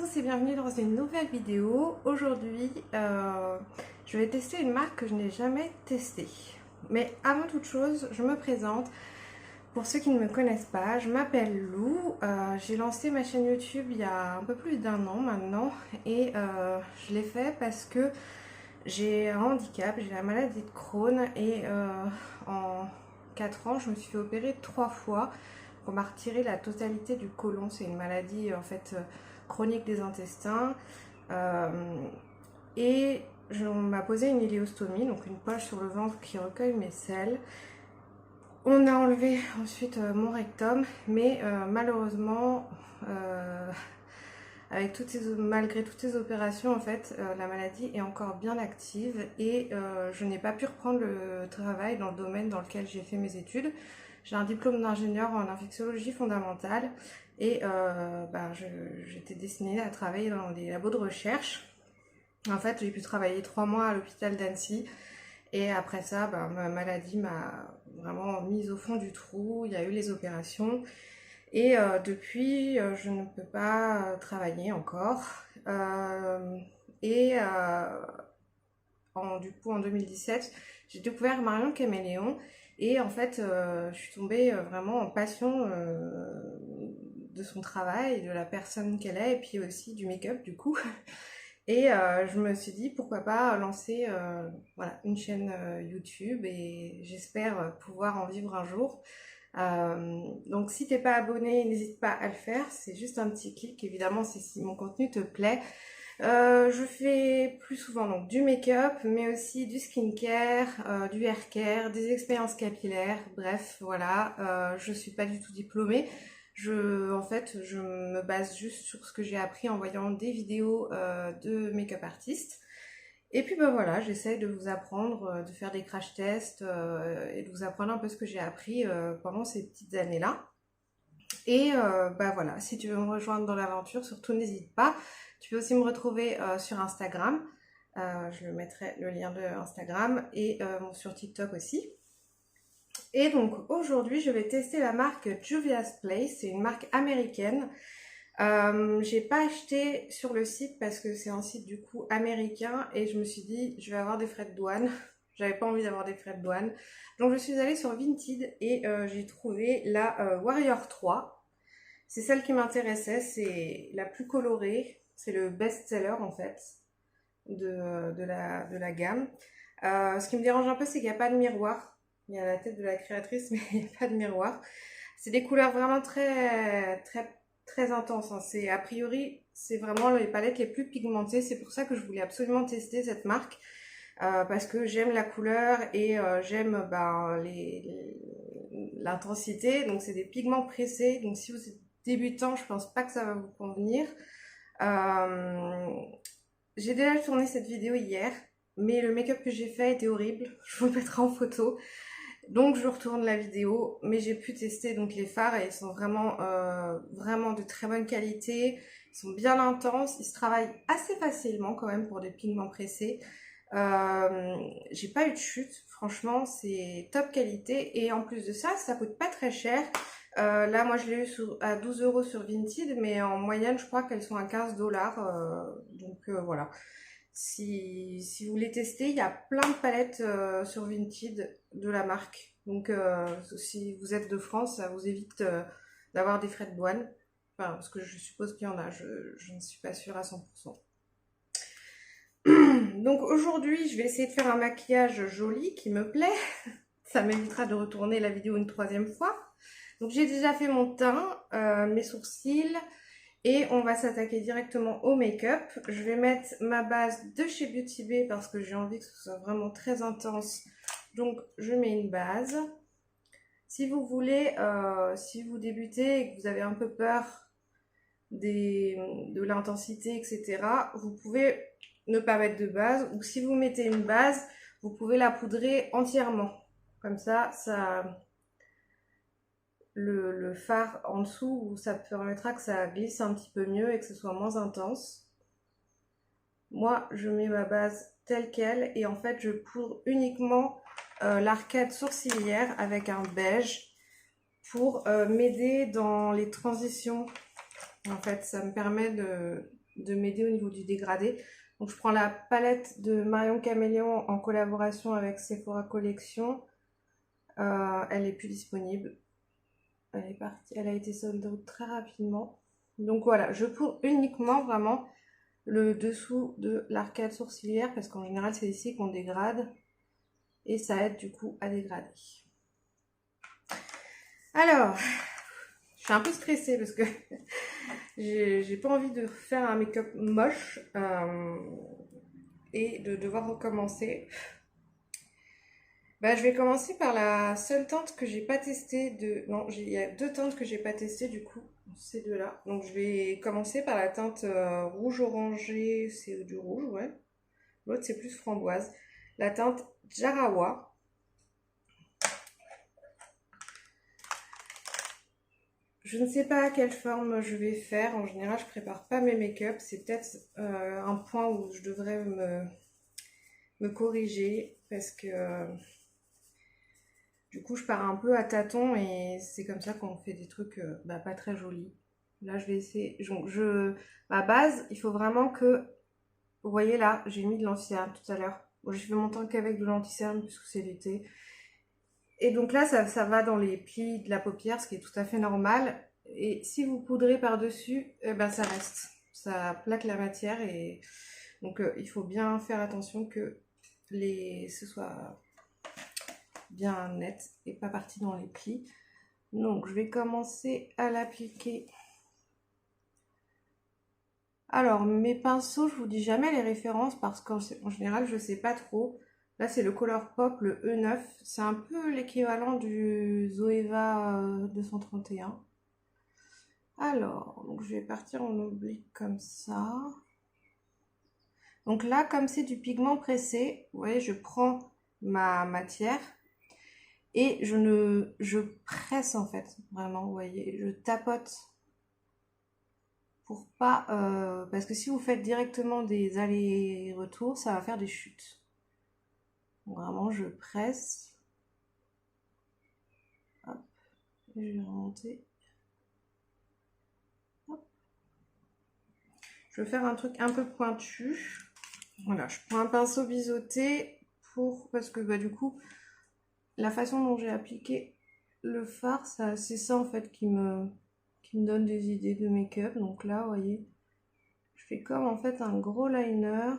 tous et bienvenue dans une nouvelle vidéo. Aujourd'hui, je vais tester une marque que je n'ai jamais testée. Mais avant toute chose, je me présente. Pour ceux qui ne me connaissent pas, je m'appelle Lou. J'ai lancé ma chaîne YouTube il y a un peu plus d'un an maintenant. Et je l'ai fait parce que j'ai un handicap, j'ai la maladie de Crohn. Et en 4 ans, je me suis fait opérer 3 fois. On m'a retiré la totalité du côlon. C'est une maladie en fait chronique des intestins. Et on m'a posé une iléostomie, donc une poche sur le ventre qui recueille mes selles. On a enlevé ensuite mon rectum, mais malheureusement, malgré toutes ces opérations, en fait, la maladie est encore bien active et je n'ai pas pu reprendre le travail dans le domaine dans lequel j'ai fait mes études. J'ai un diplôme d'ingénieur en infectiologie fondamentale et j'étais destinée à travailler dans des labos de recherche. En fait, j'ai pu travailler 3 mois à l'hôpital d'Annecy. Et après ça, ma maladie m'a vraiment mise au fond du trou. Il y a eu les opérations. Et depuis, je ne peux pas travailler encore. Du coup, en 2017, j'ai découvert Marion Caméléon. Et en fait, je suis tombée vraiment en passion de son travail, de la personne qu'elle est, et puis aussi du make-up, du coup. Et je me suis dit pourquoi pas lancer une chaîne YouTube et j'espère pouvoir en vivre un jour. Donc si t'es pas abonné, n'hésite pas à le faire, c'est juste un petit clic, évidemment c'est si mon contenu te plaît. Je fais plus souvent donc du make-up, mais aussi du skincare, du haircare, des expériences capillaires, bref, voilà. Je suis pas du tout diplômée. Je me base juste sur ce que j'ai appris en voyant des vidéos de make-up artistes. Et puis voilà, j'essaye de vous apprendre, de faire des crash tests et de vous apprendre un peu ce que j'ai appris pendant ces petites années-là. Et voilà, si tu veux me rejoindre dans l'aventure, surtout n'hésite pas. Tu peux aussi me retrouver sur Instagram. Je mettrai le lien de Instagram et sur TikTok aussi. Et donc aujourd'hui, je vais tester la marque Juvia's Place. C'est une marque américaine. J'ai pas acheté sur le site parce que c'est un site du coup américain et je me suis dit je vais avoir des frais de douane. J'avais pas envie d'avoir des frais de douane. Donc je suis allée sur Vinted et j'ai trouvé la Warrior 3. C'est celle qui m'intéressait, c'est la plus colorée. C'est le best-seller en fait de la gamme. Ce qui me dérange un peu, c'est qu'il n'y a pas de miroir. Il y a la tête de la créatrice, mais il n'y a pas de miroir. C'est des couleurs vraiment très intenses. Hein. A priori, c'est vraiment les palettes les plus pigmentées. C'est pour ça que je voulais absolument tester cette marque. Parce que j'aime la couleur et j'aime l'intensité. Donc, c'est des pigments pressés. Donc, si vous êtes débutant, je pense pas que ça va vous convenir. J'ai déjà tourné cette vidéo hier, mais le make-up que j'ai fait était horrible. Je vous mettrai en photo. Donc je retourne la vidéo, mais j'ai pu tester donc les fards et ils sont vraiment de très bonne qualité. Ils sont bien intenses, ils se travaillent assez facilement quand même pour des pigments pressés. J'ai pas eu de chute, franchement c'est top qualité et en plus de ça, ça coûte pas très cher. Là moi je l'ai eu à 12 € sur Vinted, mais en moyenne je crois qu'elles sont à 15 $. Voilà. Si vous voulez tester, il y a plein de palettes sur Vinted de la marque. Donc si vous êtes de France, ça vous évite d'avoir des frais de douane. Enfin, parce que je suppose qu'il y en a, je ne suis pas sûre à 100%. Donc aujourd'hui, je vais essayer de faire un maquillage joli qui me plaît. Ça m'évitera de retourner la vidéo une 3e fois. Donc j'ai déjà fait mon teint, mes sourcils. Et on va s'attaquer directement au make-up. Je vais mettre ma base de chez Beauty Bay parce que j'ai envie que ce soit vraiment très intense. Donc je mets une base. Si vous voulez, si vous débutez et que vous avez un peu peur de l'intensité, etc., vous pouvez ne pas mettre de base. Ou si vous mettez une base, vous pouvez la poudrer entièrement. Comme ça, le fard en dessous, ça permettra que ça glisse un petit peu mieux et que ce soit moins intense. Moi, je mets ma base telle qu'elle et en fait, je poudre uniquement l'arcade sourcilière avec un beige pour m'aider dans les transitions. En fait, ça me permet de m'aider au niveau du dégradé. Donc je prends la palette de Marion Caméléon en collaboration avec Sephora Collection. Elle est plus disponible. Elle est partie, elle a été sold out très rapidement. Donc voilà, je pour uniquement vraiment le dessous de l'arcade sourcilière parce qu'en général c'est ici qu'on dégrade et ça aide du coup à dégrader. Alors, je suis un peu stressée parce que j'ai pas envie de faire un make-up moche et de devoir recommencer. Bah, je vais commencer par la seule teinte que j'ai pas testée de... Non, il y a deux teintes que j'ai pas testées du coup, ces deux-là. Donc je vais commencer par la teinte rouge orangé, c'est du rouge, ouais. L'autre c'est plus framboise. La teinte Jarawa. Je ne sais pas quelle forme je vais faire. En général, je prépare pas mes make-up. C'est peut-être un point où je devrais me corriger parce que du coup, je pars un peu à tâtons et c'est comme ça qu'on fait des trucs pas très jolis. Là, je vais essayer. Ma base, il faut vraiment que... Vous voyez là, j'ai mis de l'anti-cerne tout à l'heure. Bon, j'ai fait mon teint qu'avec de l'anti-cerne puisque c'est l'été. Et donc là, ça va dans les plis de la paupière, ce qui est tout à fait normal. Et si vous poudrez par-dessus, eh ben ça reste. Ça plaque la matière et donc il faut bien faire attention que ce soit bien net et pas parti dans les plis. Donc je vais commencer à l'appliquer. Alors mes pinceaux, je vous dis jamais les références parce qu'en général je sais pas trop. Là c'est le Colourpop, le E9. C'est un peu l'équivalent du Zoeva 231. Alors, donc je vais partir en oblique comme ça. Donc là, comme c'est du pigment pressé, vous voyez, je prends ma matière et je presse en fait, vraiment, vous voyez, je tapote pour pas, parce que si vous faites directement des allers-retours, ça va faire des chutes. Donc vraiment, je presse. Hop, et je vais remonter. Hop. Je vais faire un truc un peu pointu. Voilà, je prends un pinceau biseauté parce que du coup, la façon dont j'ai appliqué le fard, c'est ça en fait qui me donne des idées de make-up. Donc là, vous voyez, je fais comme en fait un gros liner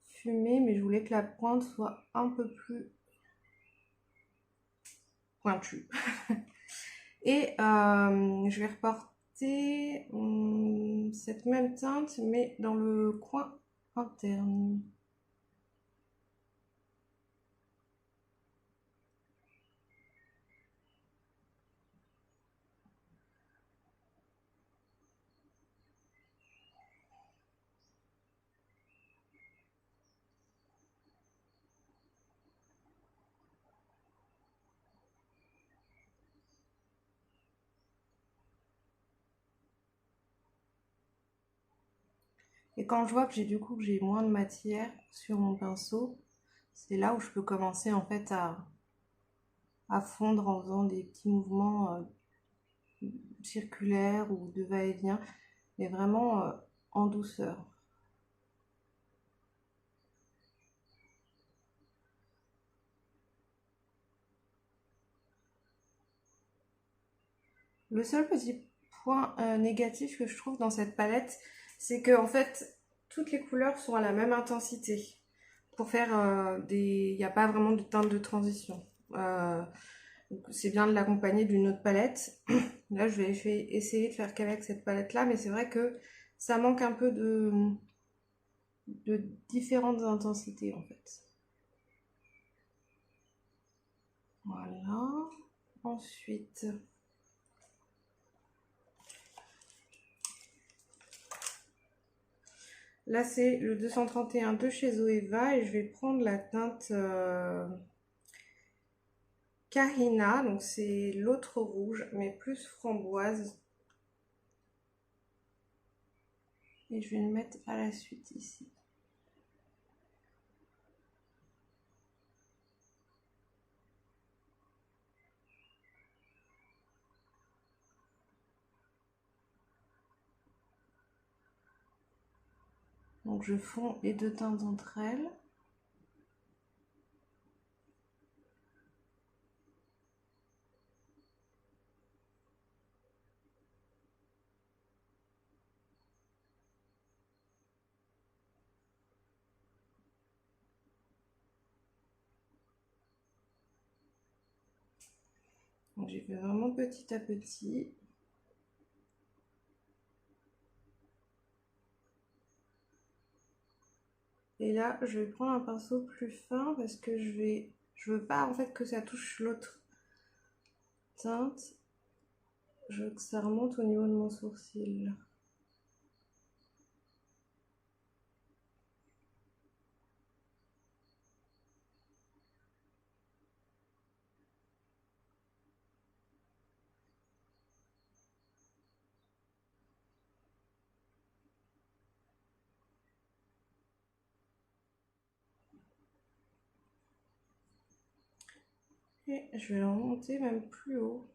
fumé, mais je voulais que la pointe soit un peu plus pointue. Et je vais reporter cette même teinte, mais dans le coin interne. Et quand je vois que j'ai moins de matière sur mon pinceau, c'est là où je peux commencer en fait à fondre en faisant des petits mouvements circulaires ou de va-et-vient, mais vraiment en douceur. Le seul petit point négatif que je trouve dans cette palette, c'est que en fait toutes les couleurs sont à la même intensité. Pour faire il n'y a pas vraiment de teinte de transition. C'est bien de l'accompagner d'une autre palette. Là, je vais essayer de faire qu'avec cette palette-là, mais c'est vrai que ça manque un peu de différentes intensités en fait. Voilà. Ensuite, là c'est le 231 de chez Zoeva et je vais prendre la teinte Kahina, donc c'est l'autre rouge, mais plus framboise. Et je vais le mettre à la suite ici. Donc je fonds les deux teintes entre elles. Donc j'ai fait vraiment petit à petit. Et là, je vais prendre un pinceau plus fin parce que je veux pas en fait que ça touche l'autre teinte. Je veux que ça remonte au niveau de mon sourcil. Et je vais remonter même plus haut.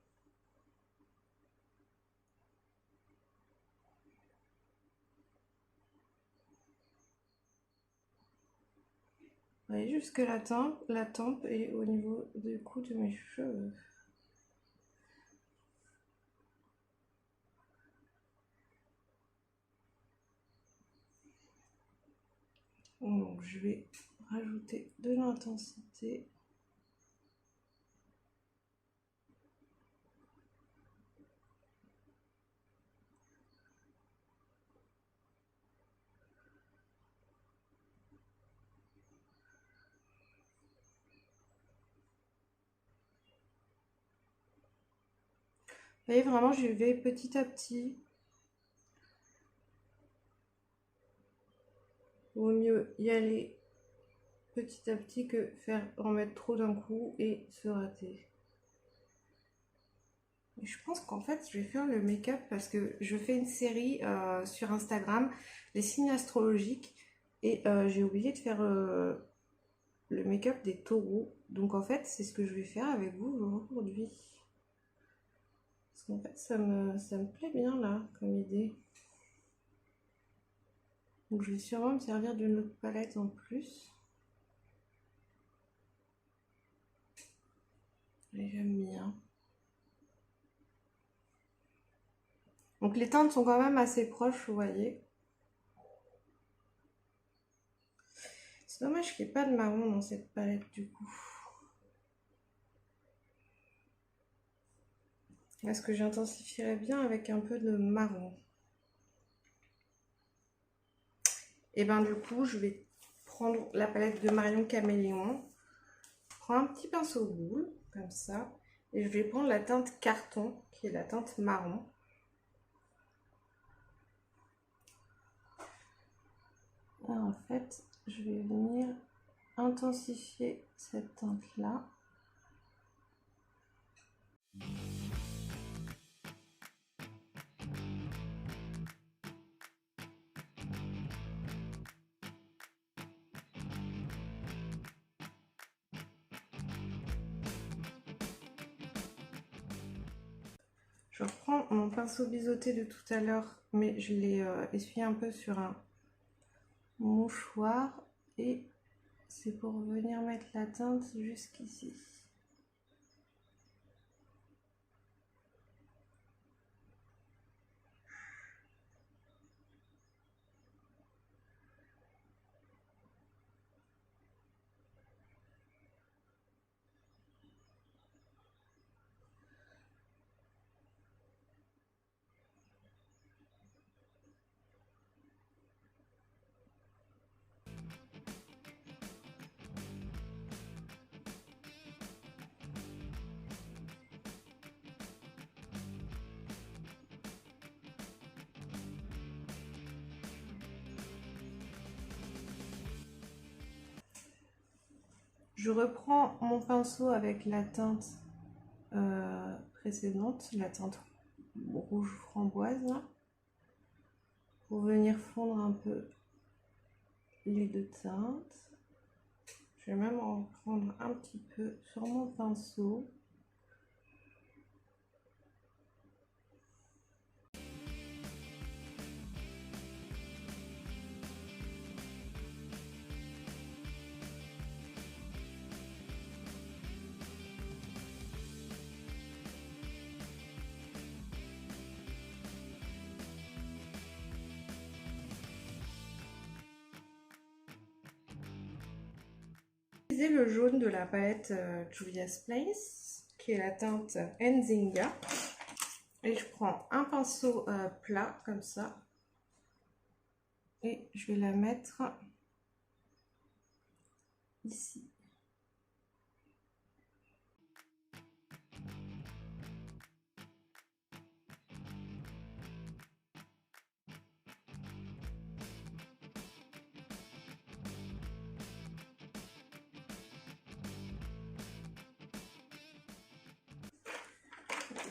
Vous voyez, jusque la tempe et au niveau du cou de mes cheveux. Donc je vais rajouter de l'intensité. Vous voyez, vraiment, je vais petit à petit. Il vaut mieux y aller petit à petit que en mettre trop d'un coup et se rater. Et je pense qu'en fait, je vais faire le make-up parce que je fais une série sur Instagram, les signes astrologiques, et j'ai oublié de faire le make-up des taureaux. Donc en fait, c'est ce que je vais faire avec vous aujourd'hui. Parce qu'en fait, ça me plaît bien là, comme idée. Donc je vais sûrement me servir d'une autre palette en plus. Et j'aime bien. Donc les teintes sont quand même assez proches, vous voyez. C'est dommage qu'il n'y ait pas de marron dans cette palette du coup. Est-ce que j'intensifierais bien avec un peu de marron? Et ben du coup, je vais prendre la palette de Marion Caméléon. Je prends un petit pinceau boule, comme ça. Et je vais prendre la teinte carton, qui est la teinte marron. Et en fait, je vais venir intensifier cette teinte-là. Je reprends mon pinceau biseauté de tout à l'heure, mais je l'ai essuyé un peu sur un mouchoir et c'est pour venir mettre la teinte jusqu'ici. Je reprends mon pinceau avec la teinte précédente, la teinte rouge framboise, là, pour venir fondre un peu les deux teintes. Je vais même en prendre un petit peu sur mon pinceau. utilisé le jaune de la palette Juvia's Place, qui est la teinte Nzinga. Et je prends un pinceau plat, comme ça. Et je vais la mettre ici.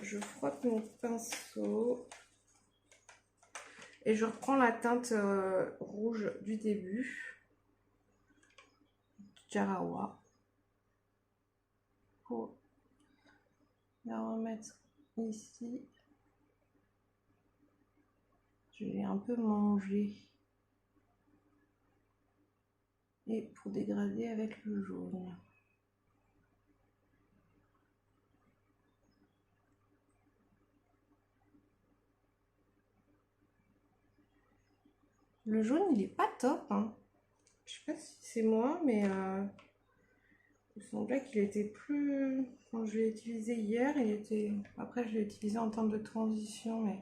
Je frotte mon pinceau et je reprends la teinte rouge du début, Jarawa, pour la remettre ici. Je l'ai un peu mangé et pour dégrader avec le jaune. Le jaune, il est pas top, hein. Je sais pas si c'est moi, mais il semblait qu'il était plus... Quand je l'ai utilisé hier, il était... Après, je l'ai utilisé en temps de transition, mais...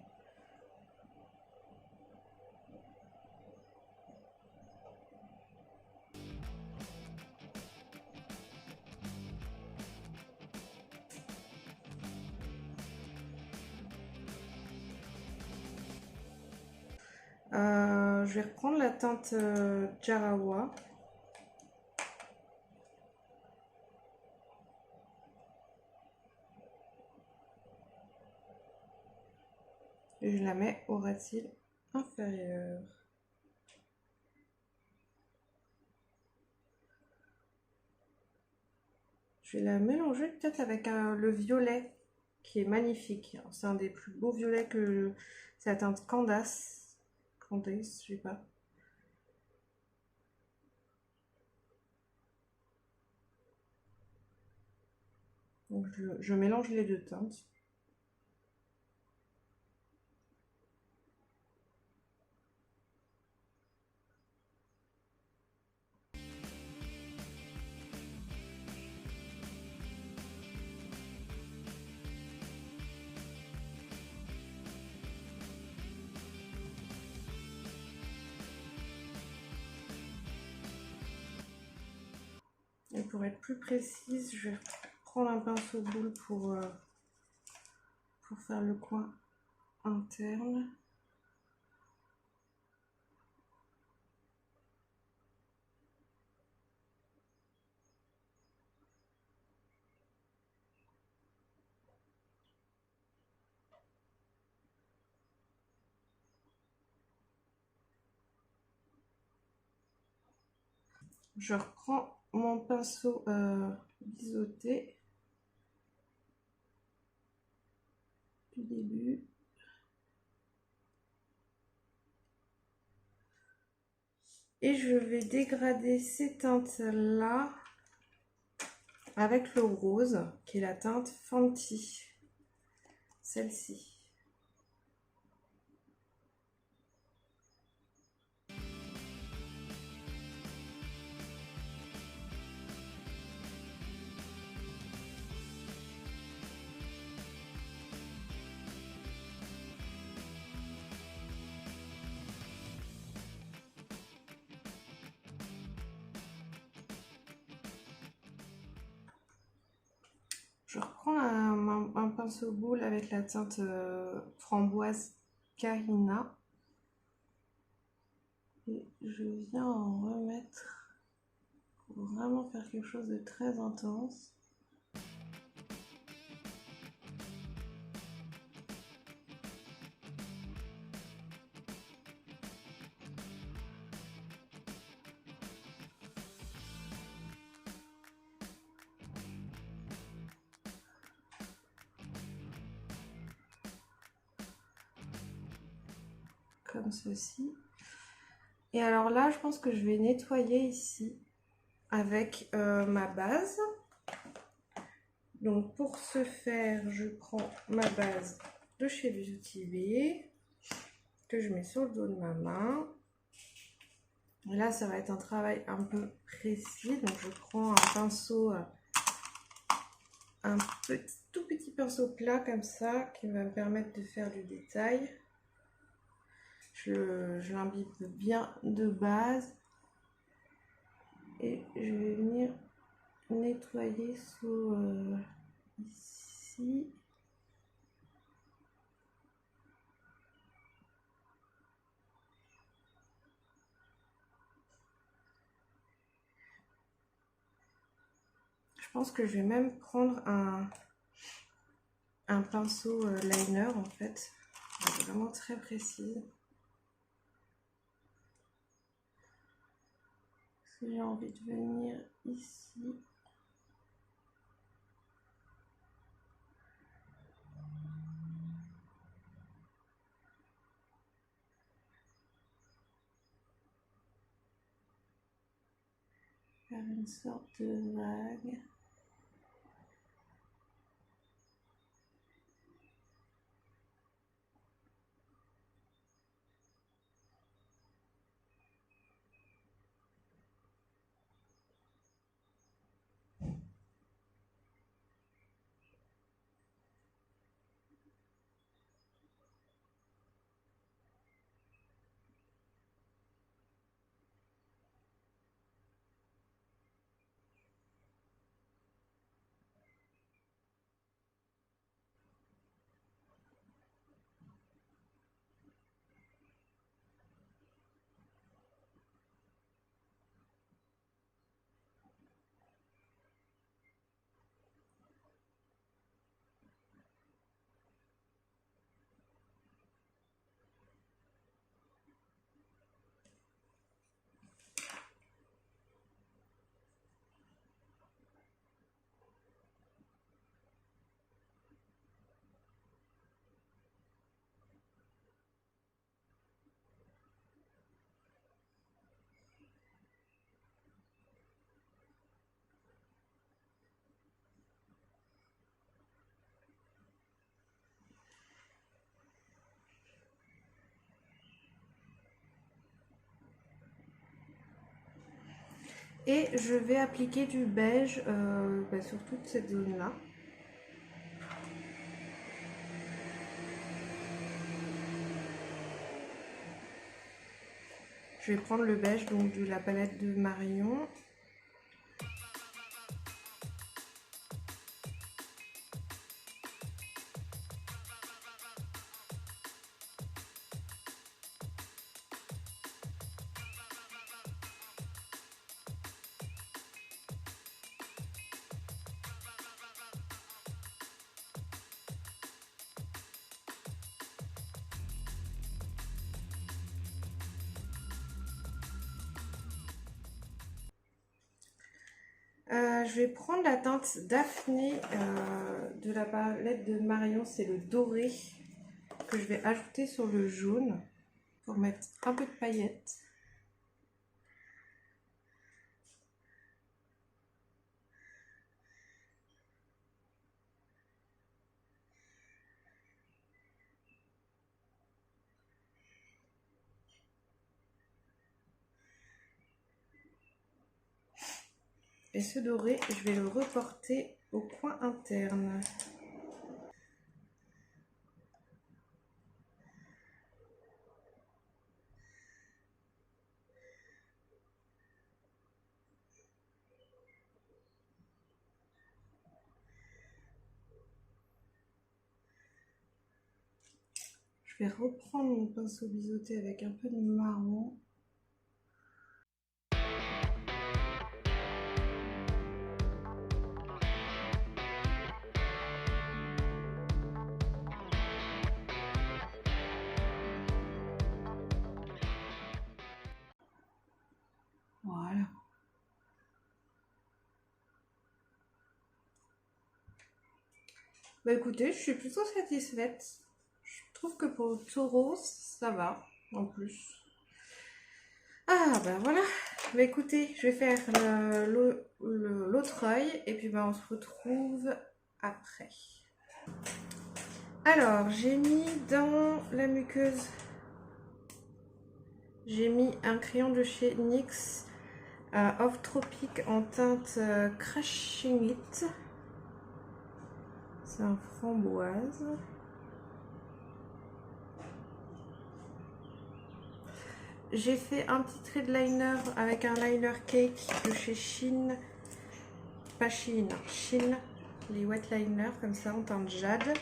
je vais reprendre la teinte Jarawa. Et je la mets au ras de cils inférieur. Je vais la mélanger peut-être avec le violet qui est magnifique. C'est un des plus beaux violets que... C'est la teinte Candace. Candace, je sais pas. Donc je mélange les deux teintes. Et pour être plus précise, je vais prendre un pinceau boule pour faire le coin interne. Je reprends mon pinceau biseauté du début. Et je vais dégrader ces teintes-là avec le rose, qui est la teinte Fenty. Celle-ci. Je reprends un pinceau boule avec la teinte framboise Carina. Et je viens en remettre pour vraiment faire quelque chose de très intense. Comme ceci. Et alors là, je pense que je vais nettoyer ici avec ma base. Donc pour ce faire, je prends ma base de chez Beauty Bay que je mets sur le dos de ma main. Et là, ça va être un travail un peu précis. Donc, je prends un pinceau, tout petit pinceau plat comme ça, qui va me permettre de faire du détail. Je l'imbibe bien de base. Et je vais venir nettoyer sous ici. Je pense que je vais même prendre un pinceau liner en fait, vraiment très précis. Parce que j'ai envie de venir ici. Faire une sorte de vague. Et je vais appliquer du beige sur toute cette zone-là. Je vais prendre le beige donc de la palette de Marion. Je vais prendre la teinte Daphné de la palette de Marion, c'est le doré, que je vais ajouter sur le jaune pour mettre un peu de paillettes. Et ce doré, je vais le reporter au coin interne. Je vais reprendre mon pinceau biseauté avec un peu de marron. Voilà. Bah écoutez, je suis plutôt satisfaite. Je trouve que pour le taureau, ça va en plus. Ah bah voilà. Bah écoutez, je vais faire l'autre œil et puis bah on se retrouve après. Alors, j'ai mis dans la muqueuse J'ai mis un crayon de chez NYX Off Tropic en teinte Crashing It. C'est un framboise. J'ai fait un petit trait de liner avec un liner cake de chez Shein. Pas Shein, Shein. Les wet liners comme ça en teinte jade.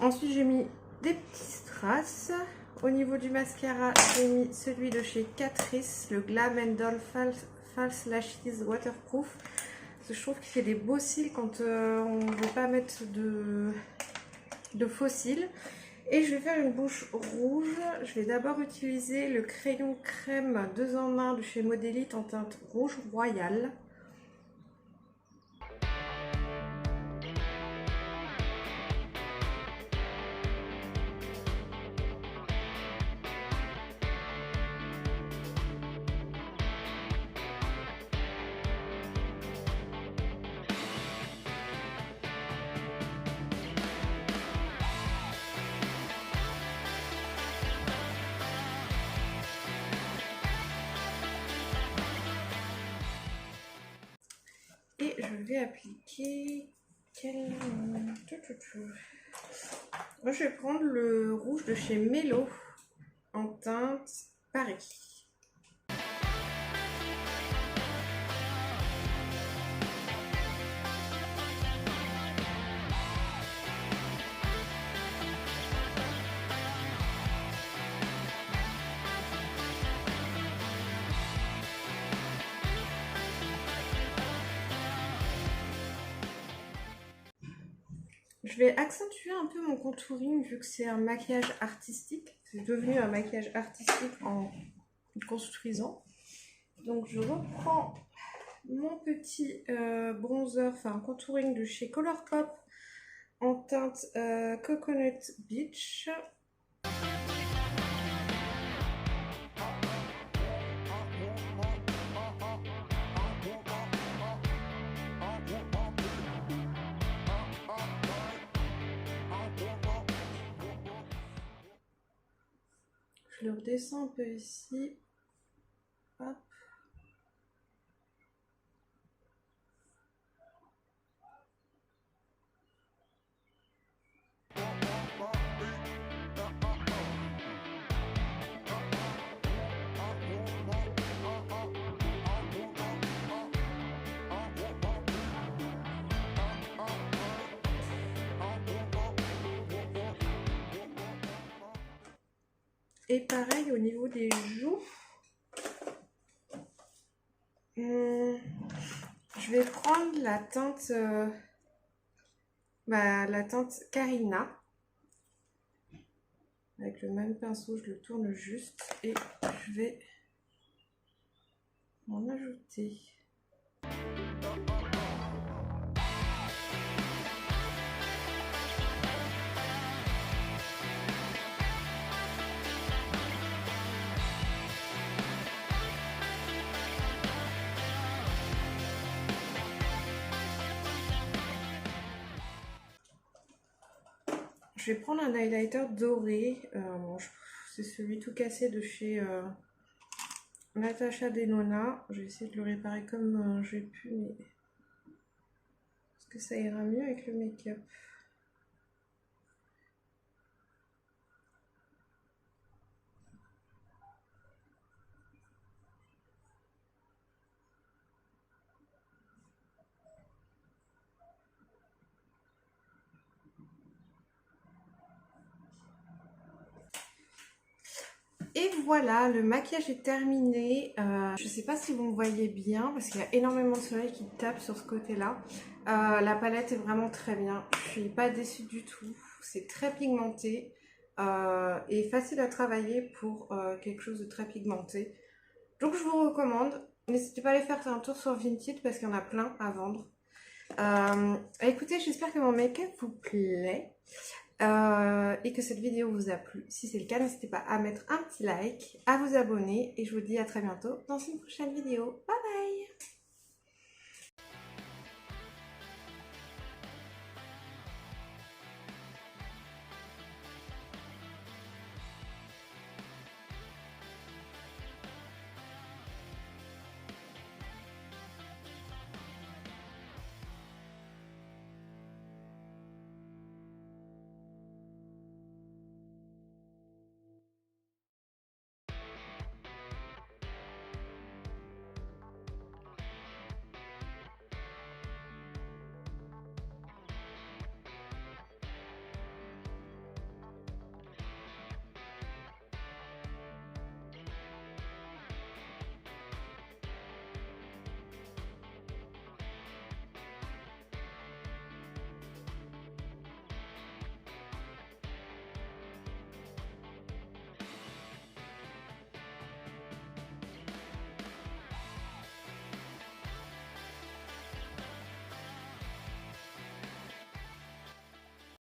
Ensuite j'ai mis des petits strass. Au niveau du mascara, j'ai mis celui de chez Catrice, le Glam Doll False Lashes Waterproof. Parce que je trouve qu'il fait des beaux cils quand on ne veut pas mettre de faux cils. Et je vais faire une bouche rouge. Je vais d'abord utiliser le crayon crème 2 en 1 de chez Modélite en teinte rouge royal. Et je vais appliquer Moi, je vais prendre le rouge de chez Mello en teinte Paris. Je vais accentuer un peu mon contouring vu que c'est un maquillage artistique. C'est devenu un maquillage artistique en construisant. Donc je reprends mon petit bronzer, enfin contouring de chez Colourpop en teinte Coconut Beach. Je le redescends un peu ici. Hop. Et pareil au niveau des joues, je vais prendre la teinte, la teinte Carina. Avec le même pinceau, je le tourne juste et je vais en ajouter. Je vais prendre un highlighter doré, c'est celui tout cassé de chez Natasha Denona. Je vais essayer de le réparer comme j'ai pu, mais est-ce que ça ira mieux avec le make-up? Et voilà, le maquillage est terminé. Je ne sais pas si vous me voyez bien parce qu'il y a énormément de soleil qui tape sur ce côté-là. La palette est vraiment très bien. Je suis pas déçue du tout. C'est très pigmenté et facile à travailler pour quelque chose de très pigmenté. Donc je vous recommande. N'hésitez pas à aller faire un tour sur Vinted parce qu'il y en a plein à vendre. Écoutez, j'espère que mon make-up vous plaît. Et que cette vidéo vous a plu. Si c'est le cas, n'hésitez pas à mettre un petit like, à vous abonner et je vous dis à très bientôt dans une prochaine vidéo. Bye bye!